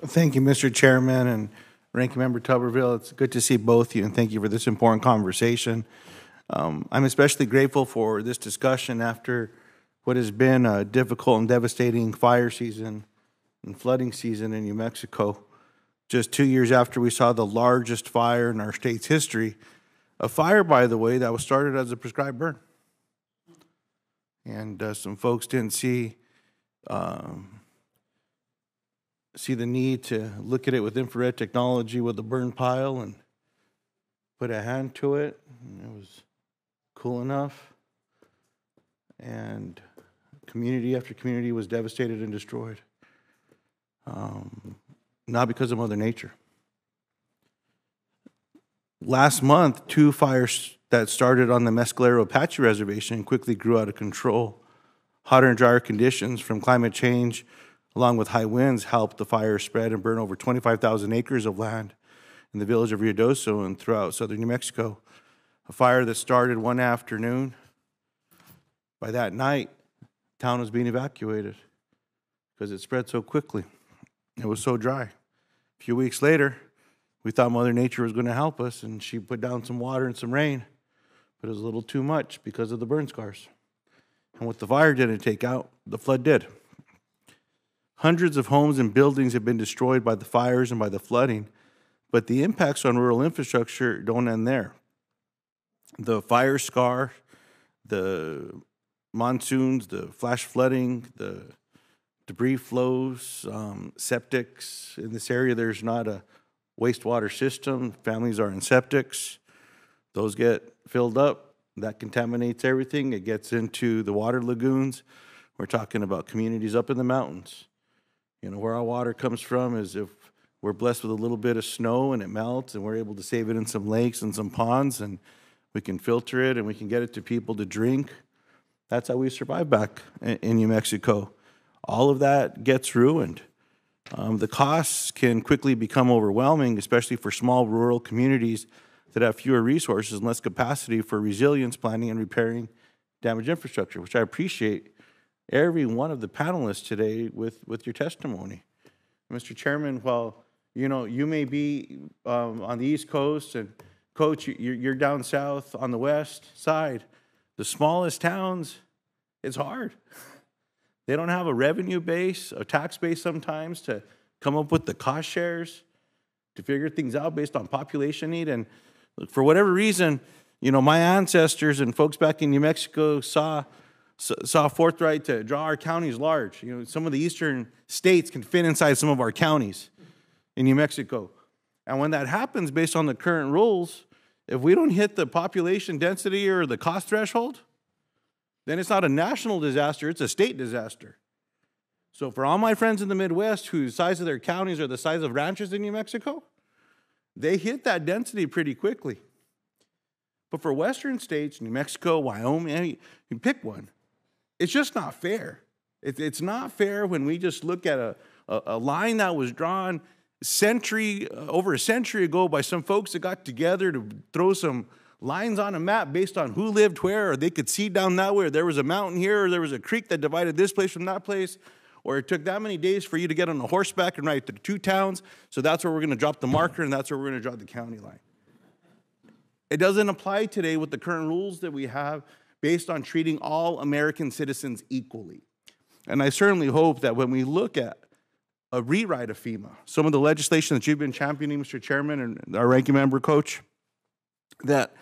Thank you, Mr. Chairman and Ranking Member Tuberville. It's good to see both of you, and thank you for this important conversation. I'm especially grateful for this discussion after what has been a difficult and devastating fire season and flooding season in New Mexico. Just 2 years after we saw the largest fire in our state's history, a fire, by the way, that was started as a prescribed burn. And some folks didn't see the need to look at it with infrared technology with a burn pile and put a hand to it. And it was cool enough. And community after community was devastated and destroyed. Not because of Mother Nature. Last month, 2 fires that started on the Mescalero Apache Reservation quickly grew out of control. Hotter and drier conditions from climate change, along with high winds, helped the fire spread and burn over 25,000 acres of land in the village of Ruidoso and throughout southern New Mexico. A fire that started one afternoon. By that night, the town was being evacuated because it spread so quickly. It was so dry. A few weeks later, we thought Mother Nature was going to help us, and she put down some water and some rain, but it was a little too much because of the burn scars. And what the fire didn't take out, the flood did. Hundreds of homes and buildings have been destroyed by the fires and by the flooding, but the impacts on rural infrastructure don't end there. The fire scar, the monsoons, the flash flooding, the debris flows, septics. In this area, there's not a wastewater system. Families are in septics. Those get filled up. That contaminates everything. It gets into the water lagoons. We're talking about communities up in the mountains. You know, where our water comes from is if we're blessed with a little bit of snow and it melts and we're able to save it in some lakes and some ponds and we can filter it and we can get it to people to drink. That's how we survive back in New Mexico. All of that gets ruined. The costs can quickly become overwhelming, especially for small rural communities that have fewer resources and less capacity for resilience planning and repairing damaged infrastructure, which I appreciate every one of the panelists today with your testimony. Mr. Chairman, while you may be on the East Coast and Coach, you're down south on the west side, the smallest towns, it's hard. They don't have a revenue base, a tax base sometimes to come up with the cost shares, to figure things out based on population need. And for whatever reason, my ancestors and folks back in New Mexico saw forthright to draw our counties large. Some of the eastern states can fit inside some of our counties in New Mexico. And when that happens, based on the current rules, if we don't hit the population density or the cost threshold, then it's not a national disaster, it's a state disaster. So for all my friends in the Midwest whose size of their counties are the size of ranches in New Mexico, they hit that density pretty quickly. But for western states, New Mexico, Wyoming, you pick one, it's just not fair. It's not fair when we just look at a line that was drawn over a century ago by some folks that got together to throw some lines on a map based on who lived where, or they could see down that way, or there was a mountain here, or there was a creek that divided this place from that place, or it took that many days for you to get on a horseback and ride to 2 towns, so that's where we're going to drop the marker, and that's where we're going to draw the county line. It doesn't apply today with the current rules that we have based on treating all American citizens equally. And I certainly hope that when we look at a rewrite of FEMA, some of the legislation that you've been championing, Mr. Chairman, and our ranking member, Coach, that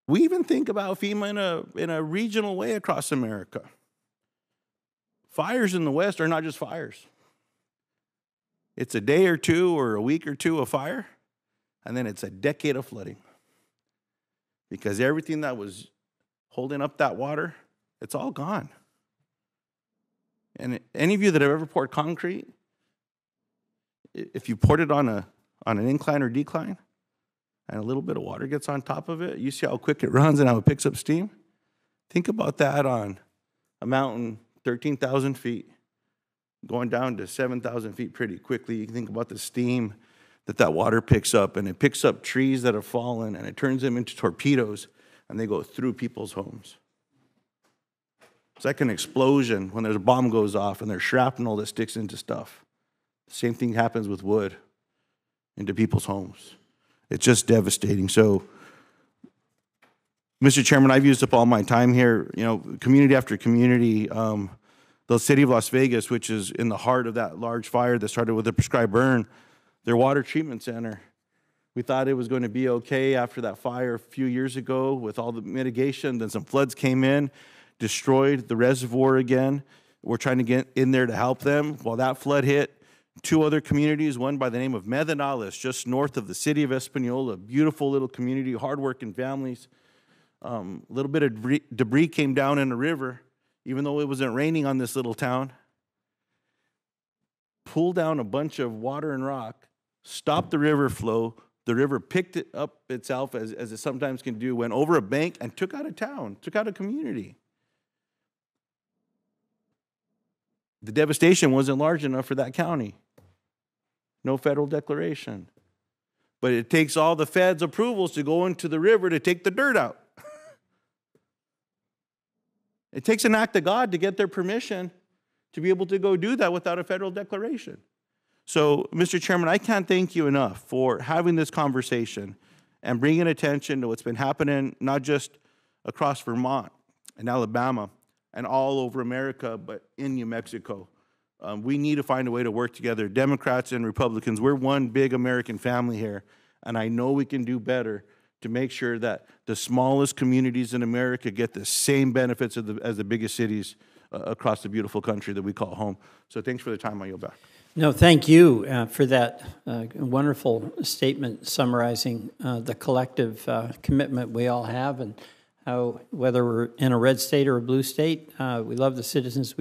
we even think about FEMA in a regional way across America. Fires in the West are not just fires. It's a day or two or a week or two of fire, and then it's a decade of flooding. Because everything that was holding up that water, it's all gone. And any of you that have ever poured concrete, if you poured it on an incline or decline, and a little bit of water gets on top of it, you see how quick it runs and how it picks up steam? Think about that on a mountain, 13,000 feet, going down to 7,000 feet pretty quickly. You can think about the steam that water picks up, and it picks up trees that have fallen, and it turns them into torpedoes, and they go through people's homes. It's like an explosion when there's a bomb goes off and there's shrapnel that sticks into stuff. The same thing happens with wood into people's homes. It's just devastating. So, Mr. Chairman, I've used up all my time here. You know, community after community. The city of Las Vegas, which is in the heart of that large fire that started with a prescribed burn, their water treatment center. We thought it was going to be okay after that fire a few years ago with all the mitigation. Then some floods came in, destroyed the reservoir again. We're trying to get in there to help them. While that flood hit, 2 other communities, one by the name of Medinales, just north of the city of Espanola, beautiful little community, hardworking families. A little bit of debris came down in the river, even though it wasn't raining on this little town. Pulled down a bunch of water and rock, stopped the river flow. The river picked it up itself, as it sometimes can do, went over a bank and took out a town, took out a community. The devastation wasn't large enough for that county. No federal declaration. But it takes all the feds' approvals to go into the river to take the dirt out. It takes an act of God to get their permission to be able to go do that without a federal declaration. So, Mr. Chairman, I can't thank you enough for having this conversation and bringing attention to what's been happening, not just across Vermont and Alabama and all over America, but in New Mexico. We need to find a way to work together. Democrats and Republicans, we're one big American family here, and I know we can do better to make sure that the smallest communities in America get the same benefits as the biggest cities across the beautiful country that we call home. So thanks for the time. I yield back. No, thank you for that wonderful statement summarizing the collective commitment we all have, and how, whether we're in a red state or a blue state, we love the citizens